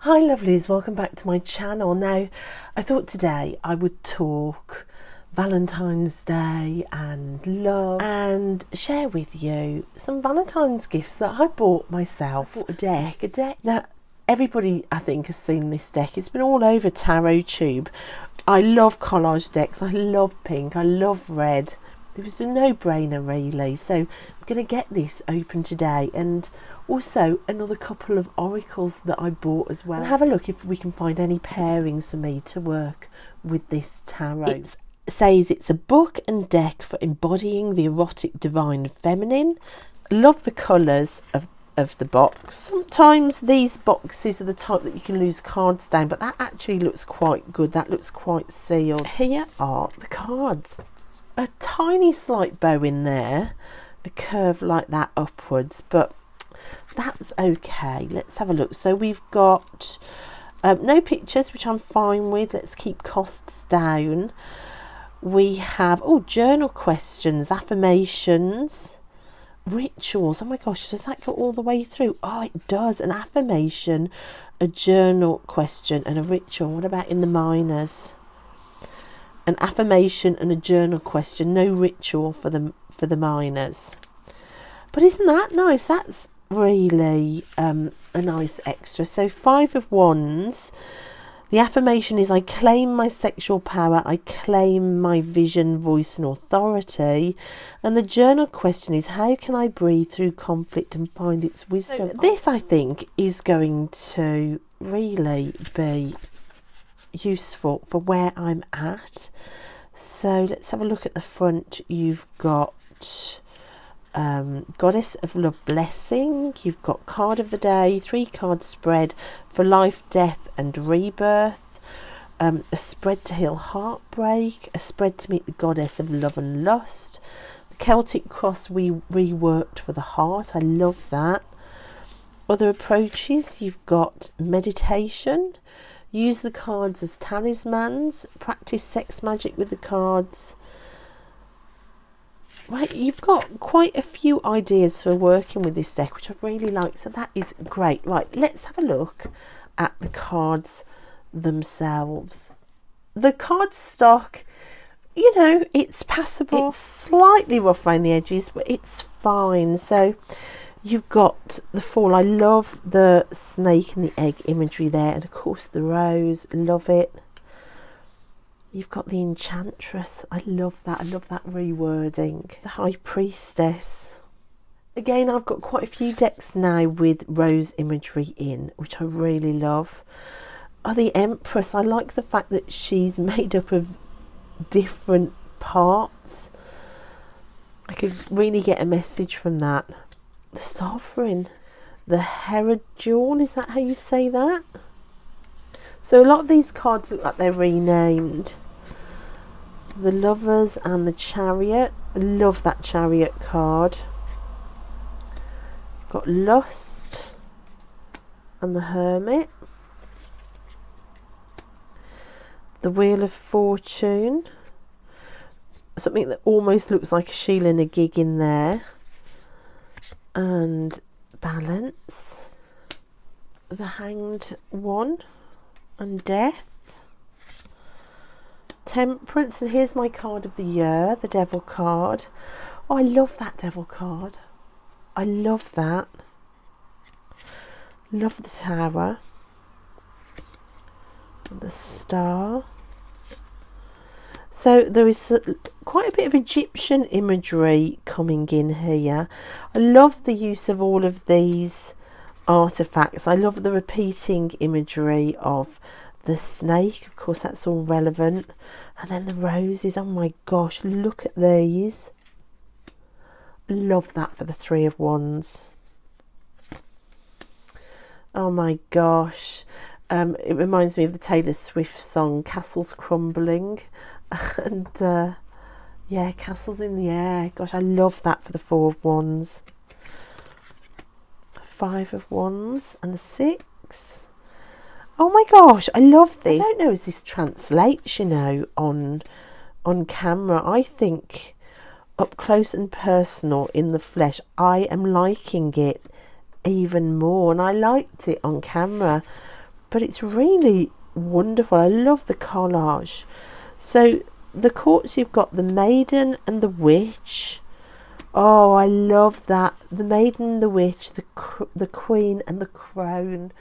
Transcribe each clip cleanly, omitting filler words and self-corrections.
Hi lovelies, welcome back to my channel. Now, I thought today I would talk Valentine's Day and love and share with you some Valentine's gifts that I bought myself. I bought a deck. Now, everybody I think has seen this deck. It's been all over Tarot Tube. I love collage decks, I love pink, I love red. It was a no-brainer really, so I'm going to get this open today, and also another couple of oracles that I bought as well, and have a look if we can find any pairings for me to work with this tarot. It says it's a book and deck for embodying the erotic, divine, feminine. Love the colours of the box. Sometimes these boxes are the type that you can lose cards down, but that actually looks quite good. That looks quite sealed. Here are the cards. A tiny slight bow in there, a curve like that upwards, but that's okay. Let's have a look. So we've got no pictures, which I'm fine with. Let's keep costs down. We have journal questions, affirmations, rituals. Oh my gosh, does that go all the way through? Oh, it does. An affirmation, a journal question, and a ritual. What about in the minors? An affirmation and a journal question, no ritual for the minors. But isn't that nice? That's really a nice extra. So 5 of Wands. The affirmation is, I claim my sexual power, I claim my vision, voice and authority. And the journal question is, how can I breathe through conflict and find its wisdom? So this, I think, is going to really be useful for where I'm at. So let's have a look at the front. You've got Goddess of Love Blessing. You've got Card of the Day, 3 card spread for life, death and rebirth. A spread to heal heartbreak. A spread to meet the Goddess of Love and Lust. The Celtic Cross we reworked for the heart. I love that. Other approaches, you've got meditation. Use the cards as talismans. Practice sex magic with the cards. Right, you've got quite a few ideas for working with this deck, which I really like, so that is great. Right, let's have a look at the cards themselves. The card stock, you know, it's passable. It's slightly rough around the edges, but it's fine. So you've got the Fool. I love the snake and the egg imagery there, and of course the rose, love it. You've got the Enchantress. I love that. I love that rewording. The High Priestess. Again, I've got quite a few decks now with rose imagery in, which I really love. Oh, the Empress. I like the fact that she's made up of different parts. I could really get a message from that. The Sovereign. The Herodjorn. Is that how you say that? So a lot of these cards look like they're renamed. The Lovers and the Chariot. I love that Chariot card. Got Lust and the Hermit. The Wheel of Fortune. Something that almost looks like a Sheila and a gig in there. And Balance. The Hanged One. And Death. Temperance. And here's my card of the year, the Devil card. Oh, I love that Devil card. I love that. Love the Tower. And the Star. So there is quite a bit of Egyptian imagery coming in here. I love the use of all of these artifacts. I love the repeating imagery of the snake, of course that's all relevant, and then the roses. Oh my gosh, look at these. Love that for the 3 of Wands. Oh my gosh, it reminds me of the Taylor Swift song Castles Crumbling. And yeah, castles in the air. Gosh, I love that for the 4 of Wands. 5 of Wands and the 6. Oh my gosh, I love this. I don't know as this translates, you know, on camera. I think up close and personal in the flesh, I am liking it even more, and I liked it on camera. but it's really wonderful. I love the collage. So the courts, you've got the maiden and the witch. Oh, I love that. The maiden, the witch, the queen and the crone.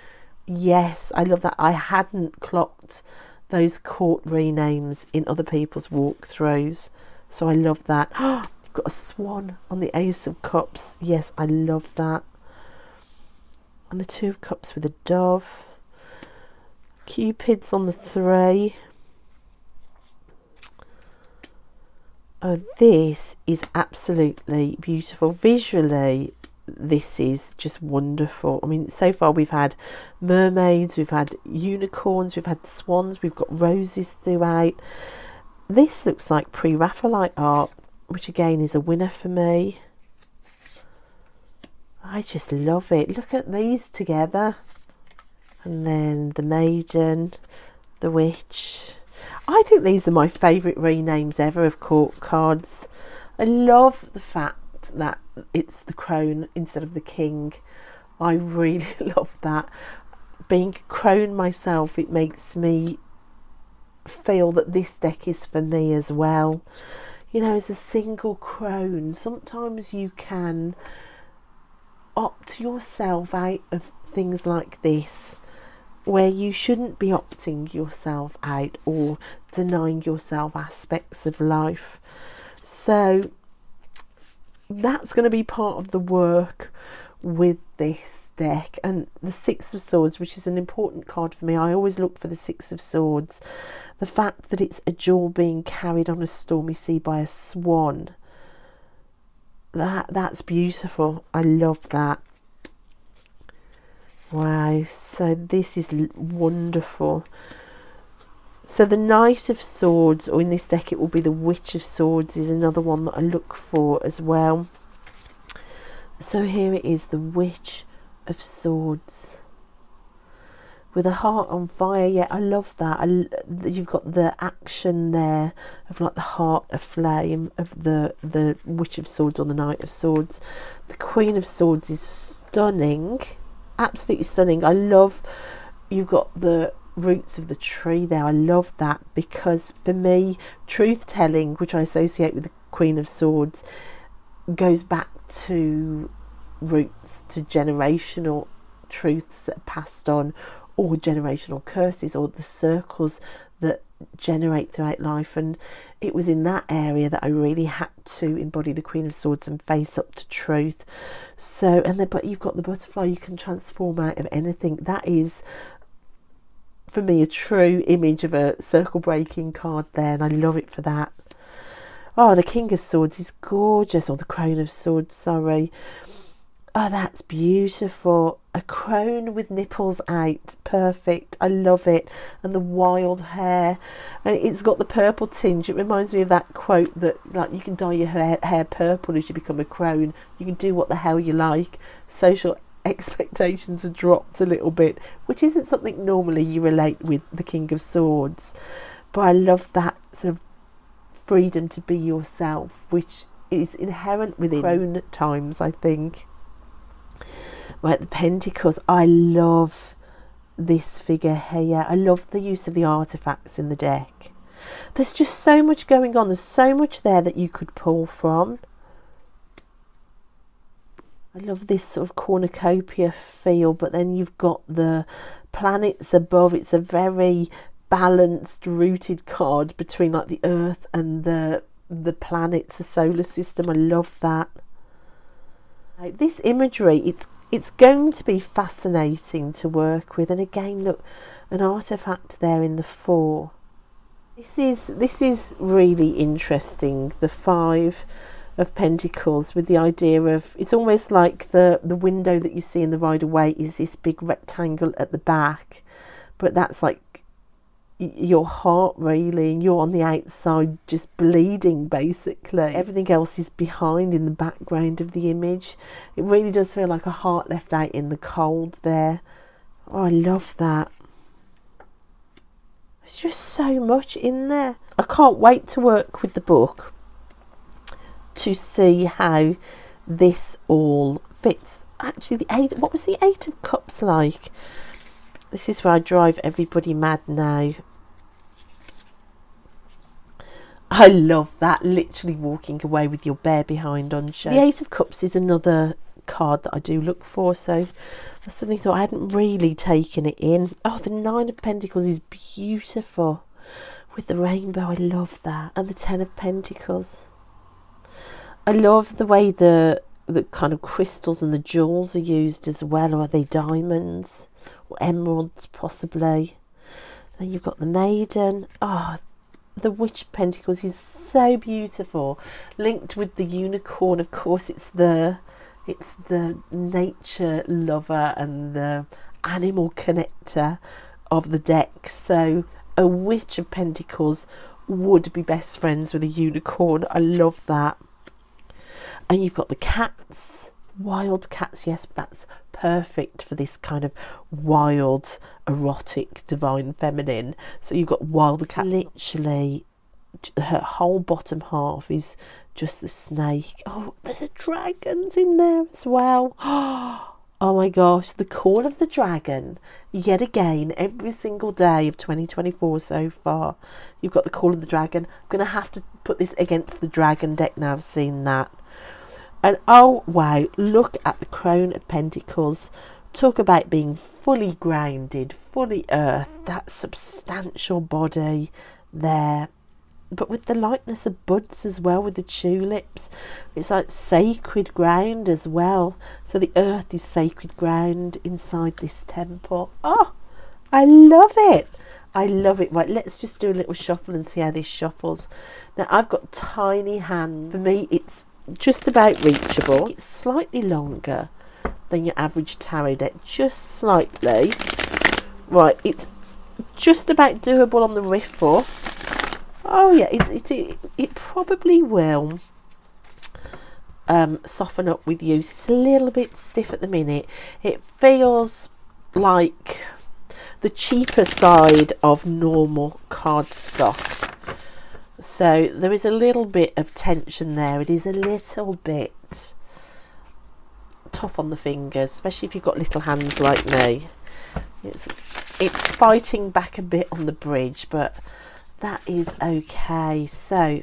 Yes, I love that. I hadn't clocked those court renames in other people's walkthroughs, so I love that. You've got a swan on the Ace of Cups. Yes, I love that. And the Two of Cups with a dove. Cupid's on the 3. Oh, this is absolutely beautiful. Visually, this is just wonderful. I mean, so far we've had mermaids, we've had unicorns, we've had swans, we've got roses throughout. This looks like pre-Raphaelite art, which again is a winner for me. I just love it. Look at these together. And then the maiden, the witch. I think these are my favourite renames ever of court cards. I love the fact that it's the crone instead of the king. I really love that. Being a crone myself, it makes me feel that this deck is for me as well. You know, as a single crone, sometimes you can opt yourself out of things like this, where you shouldn't be opting yourself out or denying yourself aspects of life. So that's going to be part of the work with this deck. And the Six of Swords, which is an important card for me, I always look for the Six of Swords. The fact that it's a jewel being carried on a stormy sea by a swan, that's beautiful. I love that. Wow, so this is wonderful. So the Knight of Swords, or in this deck it will be the Witch of Swords, is another one that I look for as well. So here it is, the Witch of Swords with a heart on fire. Yeah, I love that. You've got the action there of like the heart aflame of the Witch of Swords or the Knight of Swords. The Queen of Swords is stunning. Absolutely stunning. I love, you've got the roots of the tree there. I love that, because for me, truth telling, which I associate with the Queen of Swords, goes back to roots, to generational truths that are passed on, or generational curses, or the circles that generate throughout life. And it was in that area that I really had to embody the Queen of Swords and face up to truth. So, and then, but you've got the butterfly, you can transform out of anything. That is, for me, a true image of a circle breaking card there, and I love it for that. Oh, the King of Swords is gorgeous, or the Crown of Swords, sorry. Oh, that's beautiful. A crone with nipples out. Perfect. I love it. And the wild hair. And it's got the purple tinge. It reminds me of that quote that, like, you can dye your hair purple as you become a crone. You can do what the hell you like. Social expectations are dropped a little bit, which isn't something normally you relate with the King of Swords. But I love that sort of freedom to be yourself, which is inherent within crone times, I think. Right, the Pentacles. I love this figure here. I love the use of the artifacts in the deck. There's just so much going on. There's so much there that you could pull from. I love this sort of cornucopia feel, but then you've got the planets above. It's a very balanced, rooted card between like the Earth and the planets, the solar system. I love that. This imagery, it's going to be fascinating to work with. And again, look, an artifact there in the 4. This is really interesting. The 5 of Pentacles, with the idea of, it's almost like the window that you see in the Rider-Waite is this big rectangle at the back, but that's like your heart really, and you're on the outside just bleeding basically. Everything else is behind in the background of the image. It really does feel like a heart left out in the cold there. Oh, I love that. There's just so much in there. I can't wait to work with the book to see how this all fits. Actually, the 8, what was the 8 of Cups like? This is where I drive everybody mad now. I love that, literally walking away with your bear behind on show. The Eight of Cups is another card that I do look for, so I suddenly thought I hadn't really taken it in. Oh, the Nine of Pentacles is beautiful with the rainbow. I love that. And the Ten of Pentacles. I love the way the kind of crystals and the jewels are used as well. Or are they diamonds or emeralds possibly? Then you've got the Maiden. Oh, the Witch of Pentacles is so beautiful, linked with the Unicorn. Of course, it's the nature lover and the animal connector of the deck. So a Witch of Pentacles would be best friends with a unicorn. I love that. And you've got the cats, wild cats. Yes, that's perfect for this kind of wild, erotic, divine feminine. So you've got wild cats. Literally, her whole bottom half is just the snake. Oh, there's a dragon's in there as well. Oh my gosh, the call of the dragon. Yet again, every single day of 2024 so far, you've got the call of the dragon. I'm going to have to put this against the dragon deck now I've seen that. And oh wow, look at the Crown of Pentacles. Talk about being fully grounded, fully earth, that substantial body there. But with the lightness of buds as well, with the tulips. It's like sacred ground as well. So the earth is sacred ground inside this temple. Oh, I love it. I love it. Right, let's just do a little shuffle and see how this shuffles. Now, I've got tiny hands. For me, it's just about reachable. It's slightly longer than your average tarot deck, just slightly. Right, it's just about doable on the riffle. Oh yeah, it probably will soften up with use. It's a little bit stiff at the minute. It feels like the cheaper side of normal cardstock. So there is a little bit of tension there. It is a little bit tough on the fingers, especially if you've got little hands like me. It's fighting back a bit on the bridge, but that is okay. So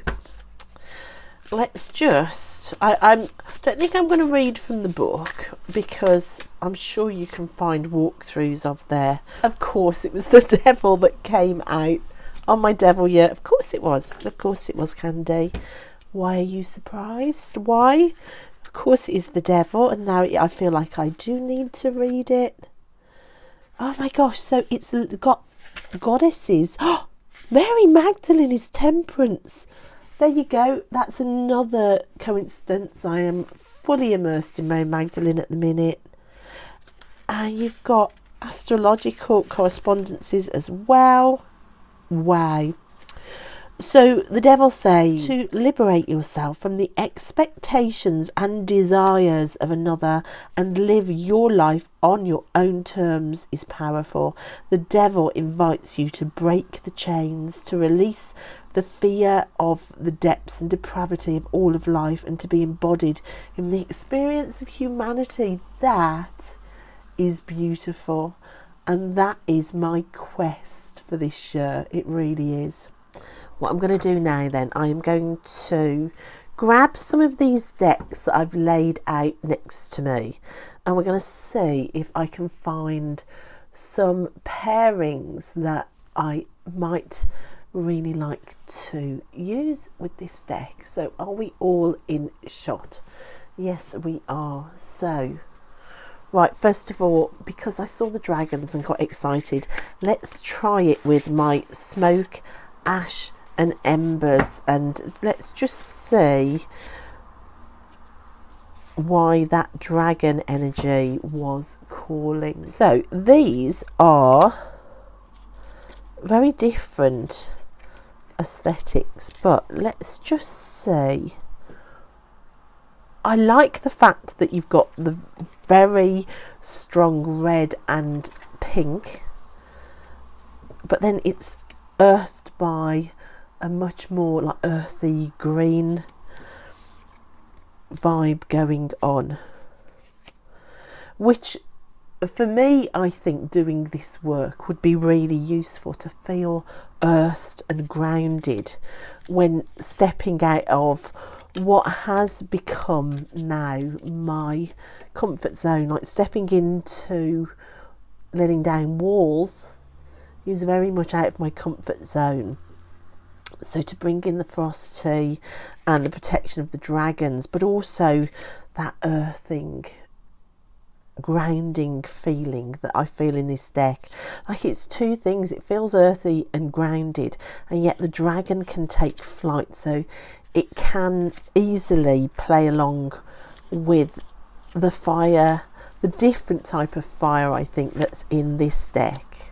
let's just, I don't think I'm going to read from the book because I'm sure you can find walkthroughs of there. Of course it was the devil that came out on my devil year. Of course it was. Of course it was, Candy. Why are you surprised? Why? Of course it is the devil, and now I feel like I do need to read it. Oh my gosh, so it's got goddesses. Oh, Mary Magdalene is Temperance. There you go. That's another coincidence. I am fully immersed in Mary Magdalene at the minute. And you've got astrological correspondences as well. Wow. So the devil says to liberate yourself from the expectations and desires of another and live your life on your own terms is powerful. The devil invites you to break the chains, to release the fear of the depths and depravity of all of life, and to be embodied in the experience of humanity. That is beautiful, and that is my quest for this year. It really is. What I'm going to do now then, I am going to grab some of these decks that I've laid out next to me, and we're going to see if I can find some pairings that I might really like to use with this deck. So are we all in shot? Yes, we are. So right, first of all, because I saw the dragons and got excited, let's try it with my smoke, ash and embers, and let's just see why that dragon energy was calling. So these are very different aesthetics, but let's just see. I like the fact that you've got the very strong red and pink, but then it's earthed by a much more like earthy green vibe going on, which for me, I think doing this work would be really useful to feel earthed and grounded when stepping out of what has become now my comfort zone. Like stepping into letting down walls is very much out of my comfort zone. So to bring in the frosty and the protection of the dragons, but also that earthing, grounding feeling that I feel in this deck. Like it's two things, it feels earthy and grounded, and yet the dragon can take flight, so it can easily play along with the fire, the different type of fire I think that's in this deck,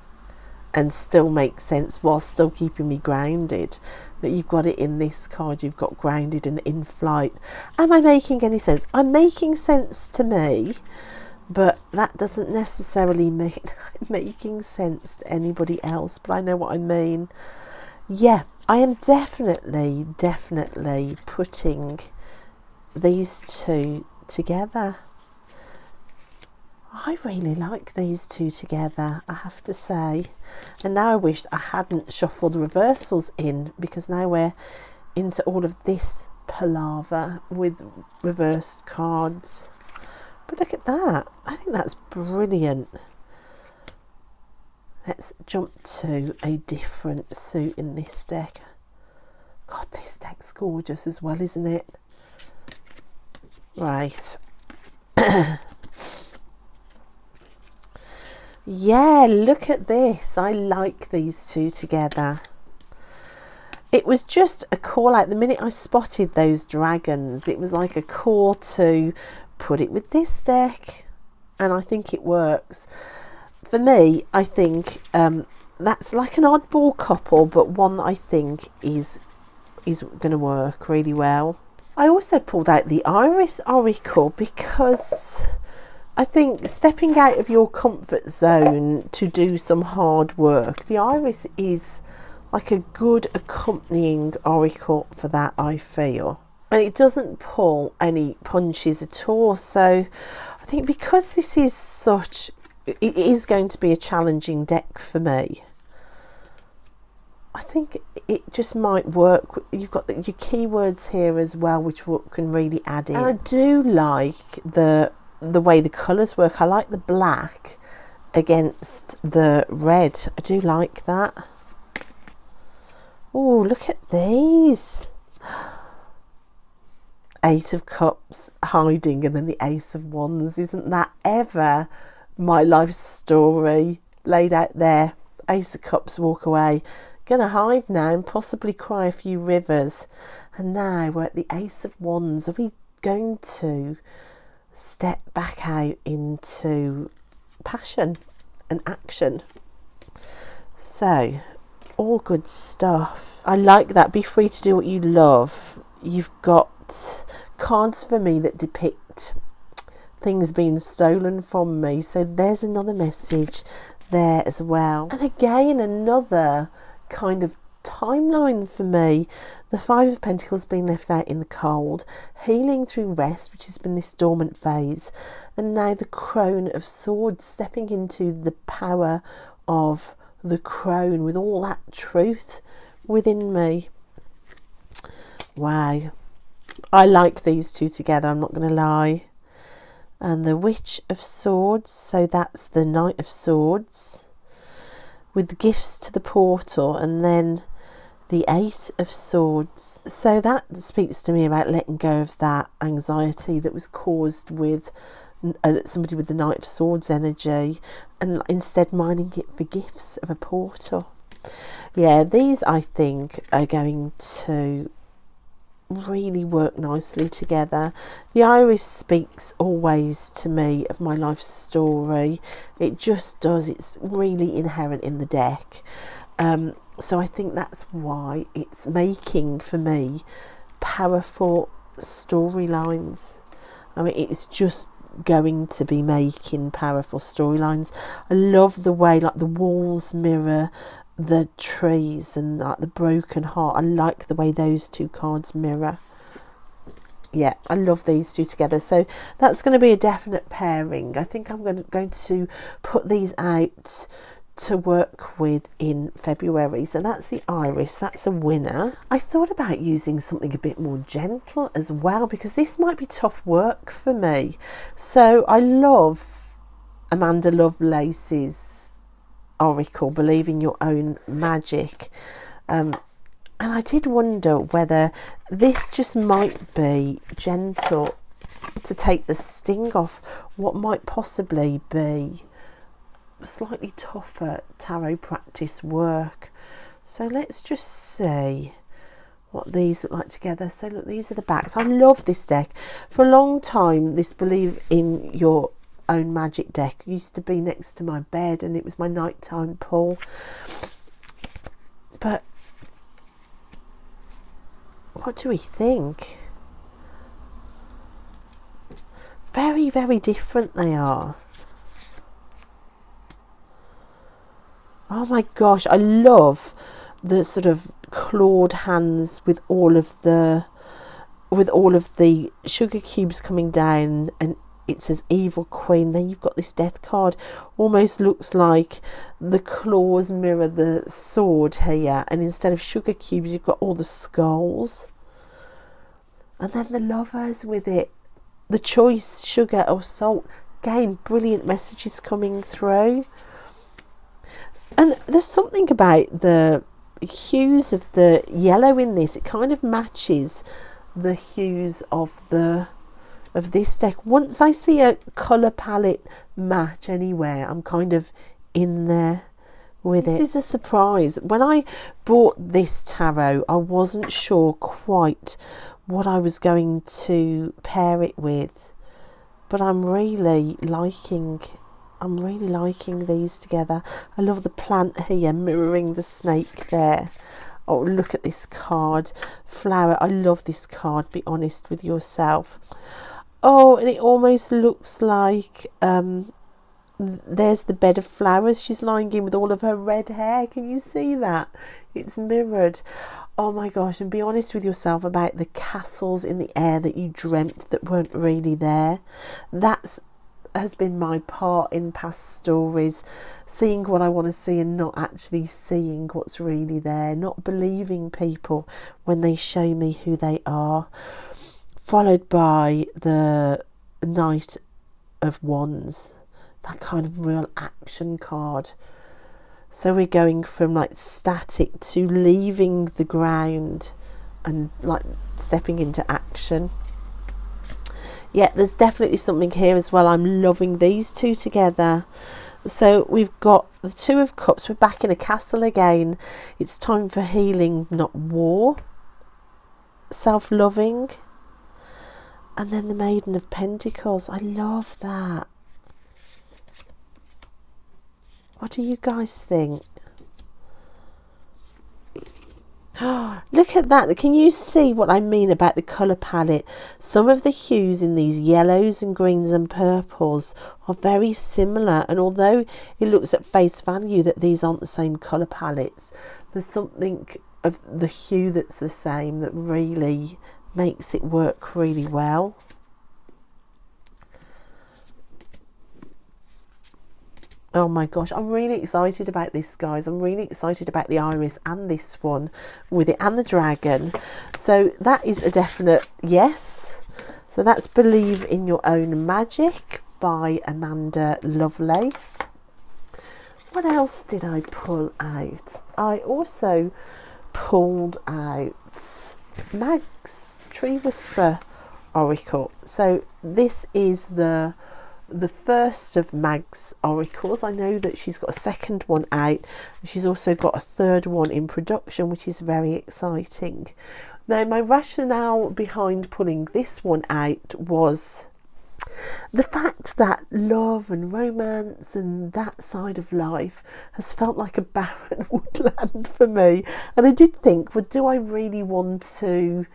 and still make sense while still keeping me grounded. But you've got it in this card, you've got grounded and in flight. Am I making any sense? I'm making sense to me, but that doesn't necessarily mean I'm making sense to anybody else, but I know what I mean. Yeah, I am definitely putting these two together. I really like these two together, I have to say. And now I wish I hadn't shuffled reversals in, because now we're into all of this palaver with reversed cards. But look at that. I think that's brilliant. Let's jump to a different suit in this deck. God, this deck's gorgeous as well, isn't it? Right. Yeah, look at this. I like these two together. It was just a call out. The minute I spotted those dragons, it was like a call to put it with this deck, and I think it works. For me, I think that's like an oddball couple, but one that I think is going to work really well. I also pulled out the Iris Oracle because I think stepping out of your comfort zone to do some hard work, the Iris is like a good accompanying oracle for that, I feel. And it doesn't pull any punches at all. So I think because this is it is going to be a challenging deck for me, I think it just might work. You've got your keywords here as well, which can really add in. And I do like the way the colours work. I like the black against the red. I do like that. Oh, look at these. Eight of Cups hiding, and then the Ace of Wands. Isn't that ever my life story laid out there? Ace of Cups, walk away. Gonna hide now and possibly cry a few rivers. And now we're at the Ace of Wands. Are we going to step back out into passion and action? So, all good stuff. I like that. Be free to do what you love. You've got cards for me that depict things being stolen from me, so there's another message there as well. And again, another kind of timeline for me. The Five of Pentacles being left out in the cold, healing through rest, which has been this dormant phase, and now the Crone of Swords, stepping into the power of the crone with all that truth within me. Wow, I like these two together, I'm not going to lie. And the Witch of Swords, so that's the Knight of Swords with the gifts to the portal, and then the Eight of Swords. So that speaks to me about letting go of that anxiety that was caused with somebody with the Knight of Swords energy, and instead mining it for gifts of a portal. Yeah, these I think are going to really work nicely together. The Iris speaks always to me of my life story. It just does. It's really inherent in the deck. So I think that's why it's making for me powerful storylines. I mean, it's just going to be making powerful storylines. I love the way like the walls mirror the trees and like the broken heart. I like the way those two cards mirror. Yeah, I love these two together. So that's going to be a definite pairing. I think I'm going to put these out to work with in February. So that's the iris, that's a winner. I thought about using something a bit more gentle as well, because this might be tough work for me. So I love Amanda Lovelace's Oracle, Believe in Your Own Magic. And I did wonder whether this just might be gentle to take the sting off what might possibly be slightly tougher tarot practice work. So let's just see what these look like together. So look, these are the backs. I love this deck. For a long time, this Believe in Your Own Magic deck used to be next to my bed, and it was my nighttime pull. But what do we think? Very, very different they are. Oh my gosh, I love the sort of clawed hands with all of the sugar cubes coming down, and it says Evil Queen. Then you've got this death card. Almost looks like the claws mirror the sword here, and instead of sugar cubes you've got all the skulls. And then the lovers with it, the choice, sugar or salt. Again, brilliant messages coming through. And there's something about the hues of the yellow in this. It kind of matches the hues of this deck. Once I see a colour palette match anywhere, I'm kind of in there with it. This is a surprise. When I bought this tarot, I wasn't sure quite what I was going to pair it with, but I'm really liking these together. I love the plant here mirroring the snake there. Oh, look at this card. Flower. I love this card. Be honest with yourself. Oh, and it almost looks like there's the bed of flowers she's lying in with all of her red hair. Can you see that? It's mirrored. Oh my gosh, and be honest with yourself about the castles in the air that you dreamt that weren't really there. That has been my part in past stories, seeing what I want to see and not actually seeing what's really there, not believing people when they show me who they are. Followed by the Knight of Wands, that kind of real action card. So we're going from like static to leaving the ground and like stepping into action. Yeah, there's definitely something here as well. I'm loving these two together. So we've got the Two of Cups. We're back in a castle again. It's time for healing, not war. Self-loving. And then the Maiden of Pentacles. I love that. What do you guys think? Look at that. Can you see what I mean about the colour palette? Some of the hues in these yellows and greens and purples are very similar, and although it looks at face value that these aren't the same colour palettes, there's something of the hue that's the same that really makes it work really well. Oh my gosh, I'm really excited about this, guys. I'm really excited about the iris and this one with it and the dragon. So that is a definite yes. So that's Believe in Your Own Magic by Amanda Lovelace. What else did I pull out? I also pulled out Mag's Tree Whisper Oracle. So this is the first of Mag's oracles. I know that she's got a second one out, and she's also got a third one in production, which is very exciting. Now, my rationale behind pulling this one out was the fact that love and romance and that side of life has felt like a barren woodland for me, and I did think, well, do I really want to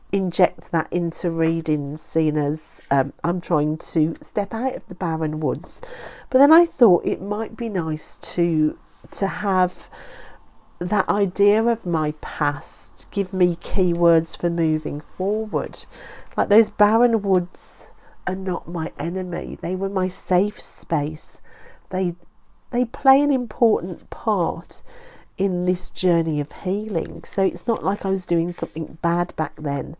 inject that into readings, seeing as I'm trying to step out of the barren woods? But then I thought it might be nice to have that idea of my past give me keywords for moving forward, Like those barren woods are not my enemy. They were my safe space. They play an important part in this journey of healing. So it's not like I was doing something bad back then.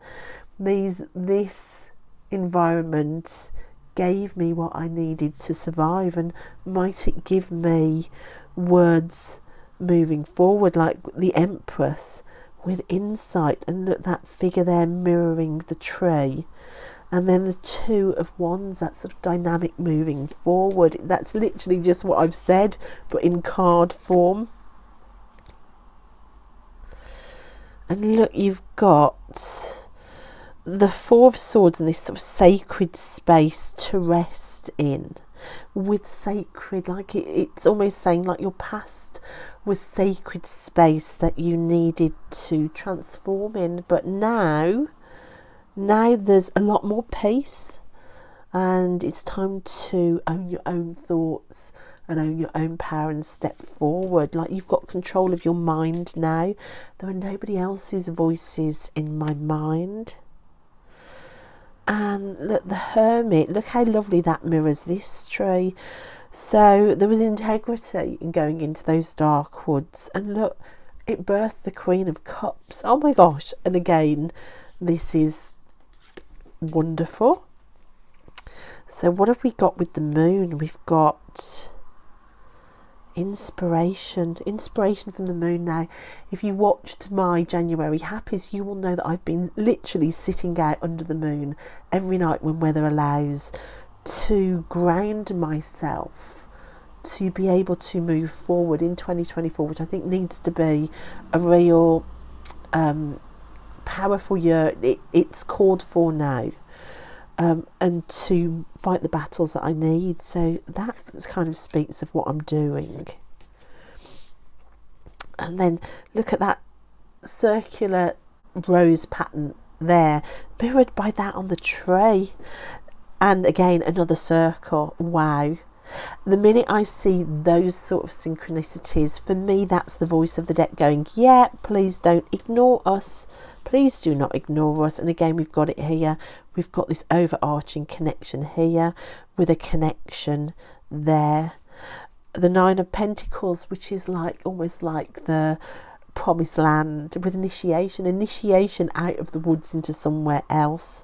This environment gave me what I needed to survive, and might it give me words moving forward, like the Empress with insight. And look, that figure there mirroring the tree, and then the Two of Wands, that sort of dynamic moving forward. That's literally just what I've said, but in card form. And look, you've got the Four of Swords and this sort of sacred space to rest in. With sacred, like it's almost saying like your past was sacred space that you needed to transform in, but now there's a lot more peace, and it's time to own your own thoughts and own your own power and step forward. Like you've got control of your mind now. There are nobody else's voices in my mind. And look, the Hermit, look how lovely that mirrors this tree. So there was integrity in going into those dark woods, and look, it birthed the Queen of Cups. Oh my gosh. And again, this is wonderful. So what have we got with the Moon? We've got inspiration from the Moon. Now, if you watched my January happies, you will know that I've been literally sitting out under the moon every night when weather allows, to ground myself, to be able to move forward in 2024, which I think needs to be a real powerful year. It's called for now. And to fight the battles that I need. So that kind of speaks of what I'm doing. And then look at that circular rose pattern there, mirrored by that on the tray. And again, another circle. Wow. The minute I see those sort of synchronicities, for me, that's the voice of the deck going, yeah, please don't ignore us. Please do not ignore us. And again, we've got it here. We've got this overarching connection here with a connection there. The Nine of Pentacles, which is like almost like the promised land, with initiation out of the woods into somewhere else,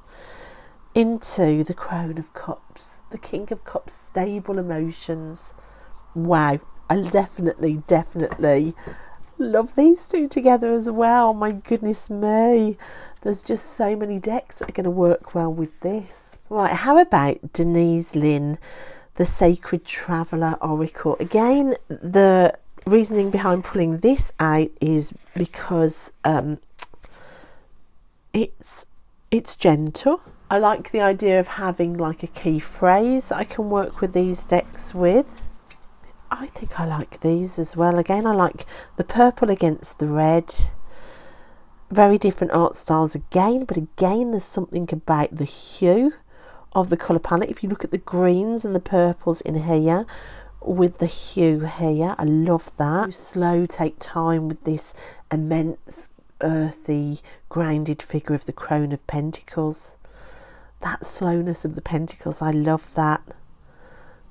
into the Crown of Cups, the King of Cups, stable emotions. Wow, I definitely love these two together as well. My goodness me, there's just so many decks that are going to work well with this. Right, how about Denise Lynn, the Sacred Traveller Oracle? Again, the reasoning behind pulling this out is because it's gentle. I like the idea of having like a key phrase that I can work with these decks with. I think I like these as well. Again, I like the purple against the red. Very different art styles again, but again, there's something about the hue of the colour palette. If you look at the greens and the purples in here with the hue here, I love that. Slow, take time with this immense, earthy, grounded figure of the Crown of Pentacles. That slowness of the Pentacles, I love that.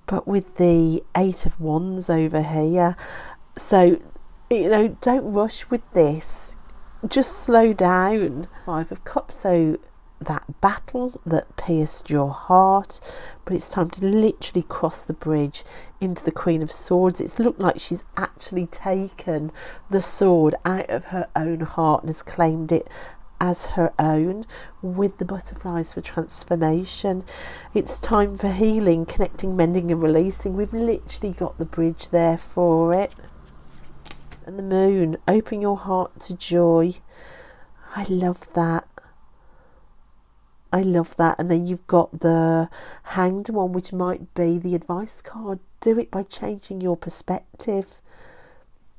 But with the Eight of Wands over here, so, you know, don't rush with this. Just slow down. Five of Cups, so that battle that pierced your heart, but it's time to literally cross the bridge into the Queen of Swords. It's looked like she's actually taken the sword out of her own heart and has claimed it as her own, with the butterflies for transformation. It's time for healing, connecting, mending and releasing. We've literally got the bridge there for it. And the Moon, open your heart to joy. I love that. I love that. And then you've got the Hanged One, which might be the advice card. Do it by changing your perspective,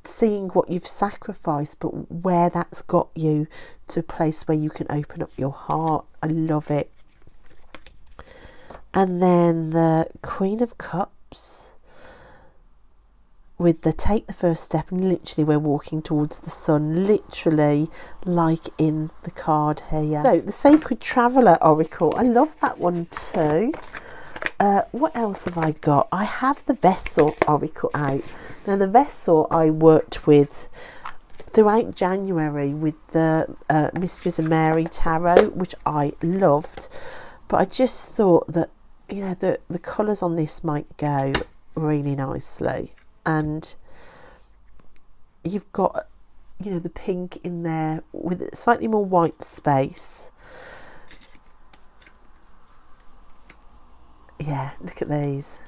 seeing what you've sacrificed, but where that's got you to a place where you can open up your heart. I love it. And then the Queen of Cups. with the take the first step, and literally we're walking towards the sun, literally like in the card here. So the Sacred Traveller Oracle, I love that one too. What else have I got? I have the Vessel Oracle out. Now the Vessel I worked with throughout January with the Mysteries of Mary Tarot, which I loved, but I just thought that, you know, the colours on this might go really nicely. And you've got, you know, the pink in there with slightly more white space. Yeah, look at these.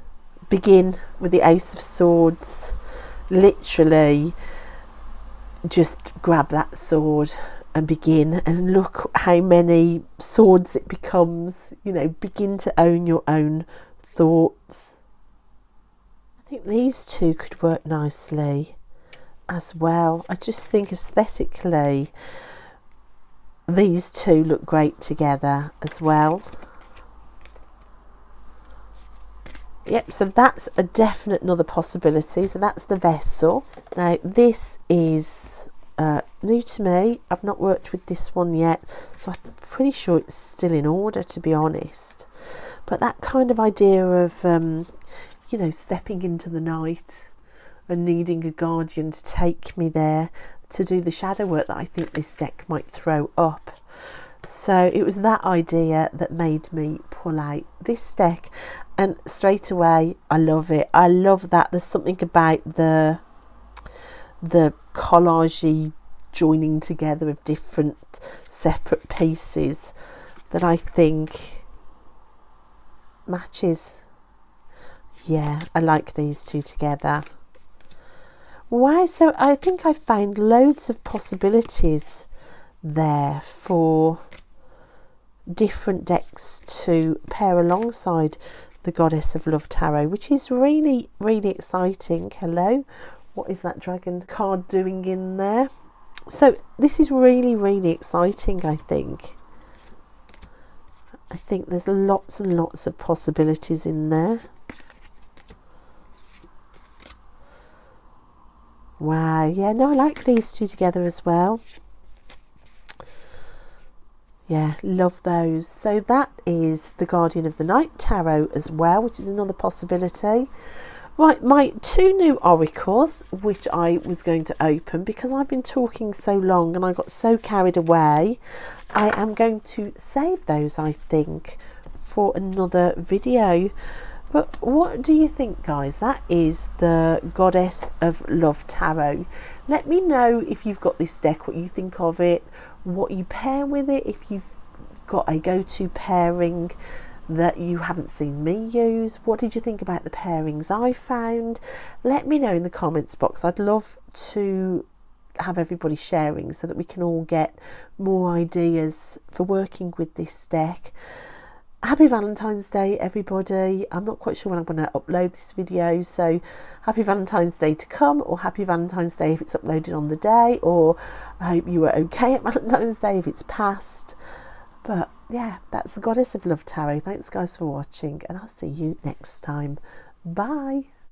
Begin with the Ace of Swords. Literally just grab that sword and begin, and look how many swords it becomes. You know, begin to own your own thoughts. I think these two could work nicely as well. I just think aesthetically these two look great together as well. Yep, so that's a definite another possibility. So that's the Vessel. Now this is new to me. I've not worked with this one yet, so I'm pretty sure it's still in order, to be honest. But that kind of idea of you know, stepping into the night and needing a guardian to take me there to do the shadow work that I think this deck might throw up. So it was that idea that made me pull out this deck, and straight away I love it. I love that there's something about the collagey joining together of different separate pieces that I think matches. Yeah, I like these two together. Wow, so I think I found loads of possibilities there for different decks to pair alongside the Goddess of Love Tarot, which is really, really exciting. Hello, what is that dragon card doing in there? So this is really, really exciting. I think there's lots and lots of possibilities in there. Wow, yeah, no, I like these two together as well. Yeah, love those. So that is the Guardian of the Night Tarot as well, which is another possibility. Right, my two new oracles, which I was going to open because I've been talking so long and I got so carried away, I am going to save those, I think, for another video. But what do you think, guys? That is the Goddess of Love Tarot. Let me know if you've got this deck, what you think of it, what you pair with it, if you've got a go-to pairing that you haven't seen me use. What did you think about the pairings I found? Let me know in the comments box. I'd love to have everybody sharing so that we can all get more ideas for working with this deck. Happy Valentine's Day, everybody. I'm not quite sure when I'm going to upload this video, so happy Valentine's Day to come, or happy Valentine's Day if it's uploaded on the day, or I hope you were okay at Valentine's Day if it's past. But yeah, that's the Goddess of Love Tarot. Thanks guys for watching, and I'll see you next time. Bye.